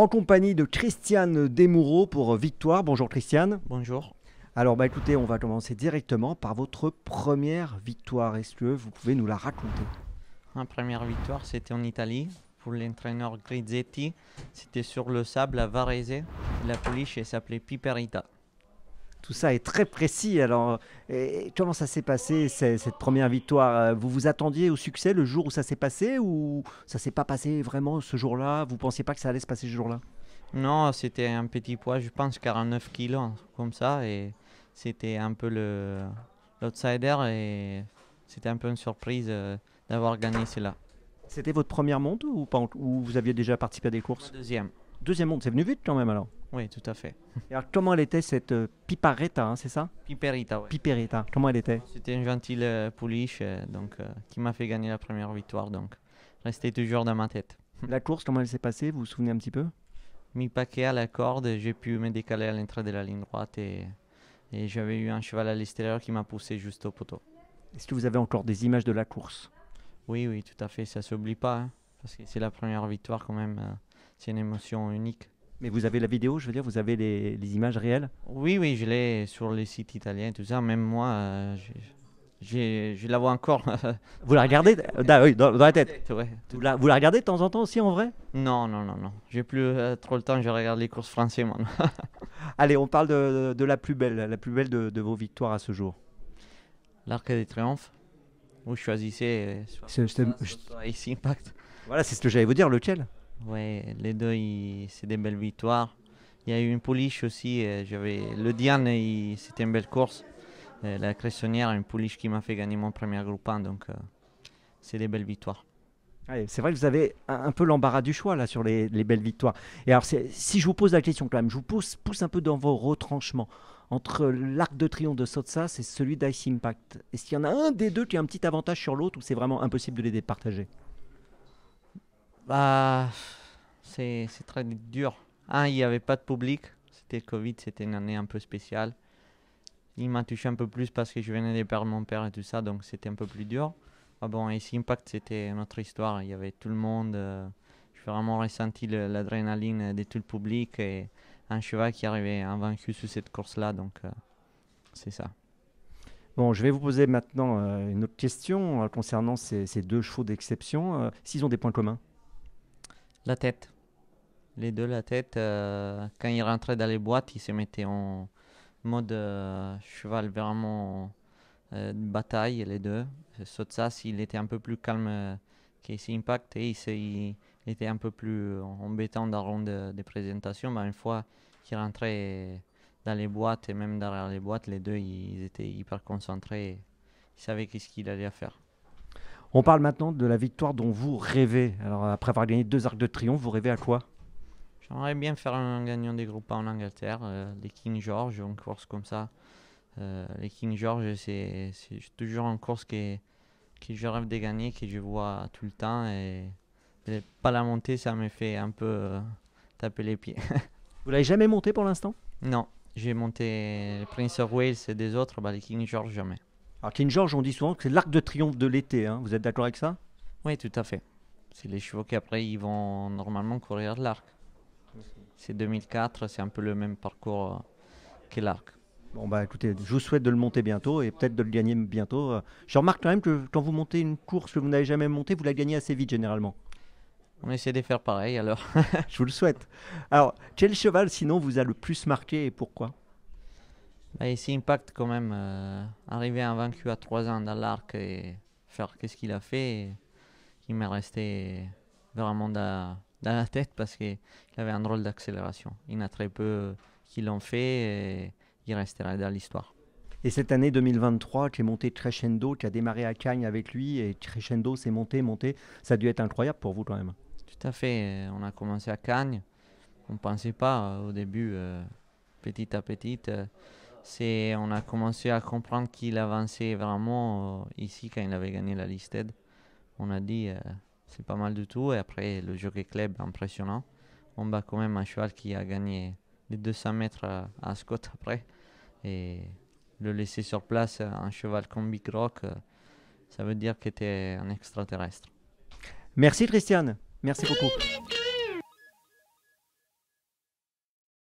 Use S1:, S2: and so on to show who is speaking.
S1: en compagnie de Christiane Desmoureaux pour Victoire. Bonjour Christiane.
S2: Bonjour.
S1: Alors écoutez, on va commencer directement par votre première victoire. Est-ce que vous pouvez nous la raconter?
S2: Ma première victoire, c'était en Italie pour l'entraîneur Grisetti. C'était sur le sable à Varese. La pouliche elle s'appelait Piperita.
S1: Tout ça est très précis. Alors, comment ça s'est passé cette première victoire? Vous vous attendiez au succès le jour où ça s'est passé ou ça s'est pas passé vraiment ce jour-là? Vous pensiez pas que ça allait se passer ce jour-là?
S2: Non, c'était un petit poids, je pense 49 kilos, un truc comme ça. Et c'était un peu l'outsider et c'était un peu une surprise d'avoir gagné cela.
S1: C'était votre première monte ou pas, ou vous aviez déjà participé à des
S2: La
S1: courses?
S2: deuxième.
S1: Deuxième monte, c'est venu vite quand même alors.
S2: Oui, tout à fait.
S1: Et alors, comment elle était cette Piparetta, hein, c'est ça?
S2: Piperita, oui.
S1: Piperetta, comment elle était?
S2: C'était une gentille pouliche qui m'a fait gagner la première victoire. Donc, restait toujours dans ma tête.
S1: La course, comment elle s'est passée? Vous vous souvenez un petit peu?
S2: Mi-paquet à la corde, j'ai pu me décaler à l'entrée de la ligne droite et j'avais eu un cheval à l'extérieur qui m'a poussé juste au poteau.
S1: Est-ce que vous avez encore des images de la course?
S2: Oui, oui, tout à fait, ça s'oublie pas, hein, parce que c'est la première victoire quand même, c'est une émotion unique.
S1: Mais vous avez la vidéo, je veux dire, vous avez les images réelles?
S2: Oui, oui, je l'ai sur les sites italiens, tout ça, même moi, je la vois encore.
S1: Vous la regardez oui, dans la tête.
S2: Ouais.
S1: Vous la regardez de temps en temps aussi en vrai?
S2: Non, non, non, non, j'ai plus trop le temps, je regarde les courses françaises maintenant.
S1: Allez, on parle de la plus belle de vos victoires à ce jour.
S2: L'Arc de Triomphe, vous choisissez soit Ici Impact.
S1: Voilà, c'est ce que j'allais vous dire, lequel?
S2: Ouais, les deux, c'est des belles victoires. Il y a eu une pouliche aussi. J'avais le Diane, c'était une belle course. La Cressonnière, une pouliche qui m'a fait gagner mon premier groupe 1. Donc, c'est des belles victoires.
S1: Ouais, c'est vrai que vous avez un peu l'embarras du choix là sur les belles victoires. Et alors, si je vous pose la question quand même, je vous pousse un peu dans vos retranchements. Entre l'Arc de Triomphe de Sotsas et celui d'Ice Impact, est-ce qu'il y en a un des deux qui a un petit avantage sur l'autre ou c'est vraiment impossible de les départager?
S2: Bah, c'est très dur. Il n'y avait pas de public. C'était Covid, c'était une année un peu spéciale. Il m'a touché un peu plus parce que je venais de perdre mon père et tout ça, donc c'était un peu plus dur. Ah bon, ici Impact, c'était notre histoire. Il y avait tout le monde. J'ai vraiment ressenti l'adrénaline de tout le public et un cheval qui arrivait invaincu sur cette course-là, donc c'est ça.
S1: Bon, je vais vous poser maintenant une autre question concernant ces deux chevaux d'exception. S'ils ont des points communs?
S2: La tête. Les deux, la tête. Quand ils rentraient dans les boîtes, ils se mettaient en mode cheval vraiment de bataille, les deux. Sotsas, il était un peu plus calme qu'ici Impact et il était un peu plus embêtant dans la ronde de présentation. Mais une fois qu'il rentrait dans les boîtes et même derrière les boîtes, les deux ils étaient hyper concentrés. Ils savaient qu'est-ce qu'il allait faire.
S1: On parle maintenant de la victoire dont vous rêvez. Alors, après avoir gagné deux Arcs de Triomphe, vous rêvez à quoi?
S2: J'aimerais bien faire un gagnant des groupes en Angleterre, les King George, une course comme ça. Les King George, c'est toujours une course que je rêve de gagner, que je vois tout le temps. Et pas la montée, ça me fait un peu taper les pieds.
S1: Vous l'avez jamais monté pour l'instant?
S2: Non, j'ai monté Prince of Wales et des autres, les King George jamais.
S1: Alors, King George, on dit souvent que c'est l'Arc de Triomphe de l'été, hein. Vous êtes d'accord avec ça?
S2: Oui, tout à fait. C'est les chevaux qui après ils vont normalement courir l'arc. C'est 2004, c'est un peu le même parcours que l'arc.
S1: Bon, bah écoutez, je vous souhaite de le monter bientôt et peut-être de le gagner bientôt. Je remarque quand même que quand vous montez une course que vous n'avez jamais montée, vous la gagnez assez vite généralement.
S2: On essaie de faire pareil alors.
S1: Je vous le souhaite. Alors, quel cheval sinon vous a le plus marqué et pourquoi?
S2: Ici Impact quand même, arriver invaincu à 3 ans dans l'arc et faire qu'est-ce qu'il a fait, il m'est resté vraiment dans la tête parce qu'il avait un drôle d'accélération. Il y en a très peu qui l'ont fait et il restera dans l'histoire.
S1: Et cette année 2023 qui est montée Crescendo, qui a démarré à Cagnes avec lui et Crescendo s'est monté, ça a dû être incroyable pour vous quand même.
S2: Tout à fait, on a commencé à Cagnes, on ne pensait pas au début, petit à petit. On a commencé à comprendre qu'il avançait vraiment ici quand il avait gagné la Listed. On a dit c'est pas mal du tout et après le Jockey Club impressionnant. On bat quand même un cheval qui a gagné les 200 mètres à Scott après et le laisser sur place un cheval comme Big Rock, ça veut dire qu'il était un extraterrestre.
S1: Merci Christiane, merci beaucoup.